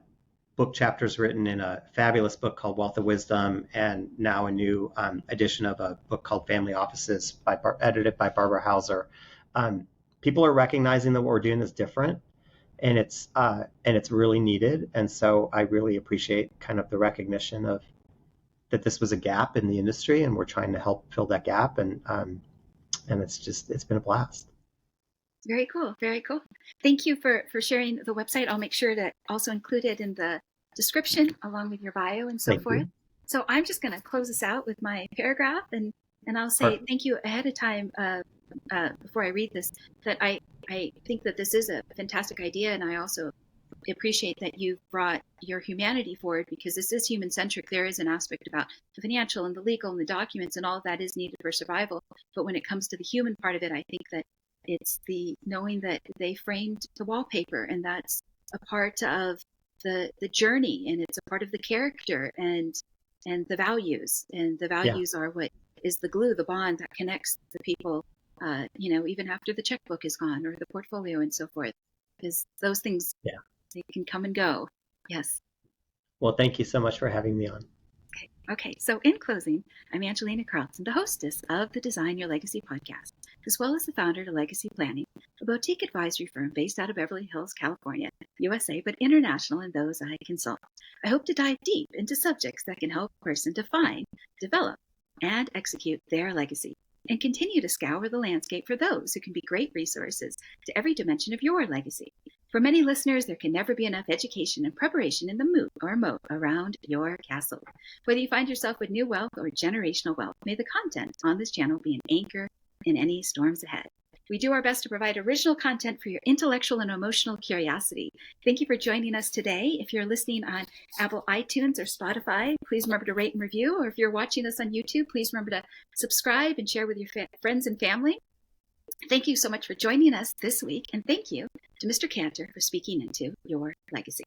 book chapters written in a fabulous book called Wealth of Wisdom, and now a new edition of a book called Family Offices, edited by Barbara Hauser. People are recognizing that what we're doing is different, and it's really needed. And so I really appreciate kind of the recognition of that this was a gap in the industry, and we're trying to help fill that gap. And it's been a blast. Very cool, very cool. Thank you for sharing the website. I'll make sure to also include it in the description along with your bio and so Thank forth. you. So I'm just going to close this out with my paragraph, and I'll say Perfect. thank you ahead of time before I read this, that I think that this is a fantastic idea, and I also appreciate that you've brought your humanity forward, because this is human-centric. There is an aspect about the financial and the legal and the documents, and all of that is needed for survival. But when it comes to the human part of it, I think that it's the knowing that they framed the wallpaper, and that's a part of the journey, and it's a part of the character and the values. And the Yeah. values are what is the glue, the bond that connects the people, even after the checkbook is gone or the portfolio and so forth. Because those things, Yeah. they can come and go. Yes. Well, thank you so much for having me on. Okay. So in closing, I'm Angelina Carleton, the hostess of the Design Your Legacy podcast, as well as the founder of Legacy Planning, a boutique advisory firm based out of Beverly Hills, California, USA, but international in those I consult. I hope to dive deep into subjects that can help a person define, develop, and execute their legacy, and continue to scour the landscape for those who can be great resources to every dimension of your legacy. For many listeners, there can never be enough education and preparation in the moat or moat around your castle. Whether you find yourself with new wealth or generational wealth, may the content on this channel be an anchor in any storms ahead. We do our best to provide original content for your intellectual and emotional curiosity. Thank you for joining us today. If you're listening on Apple iTunes or Spotify, please remember to rate and review. Or if you're watching us on YouTube, please remember to subscribe and share with your friends and family. Thank you so much for joining us this week, and thank you to Mr. Kanter for speaking into your legacy.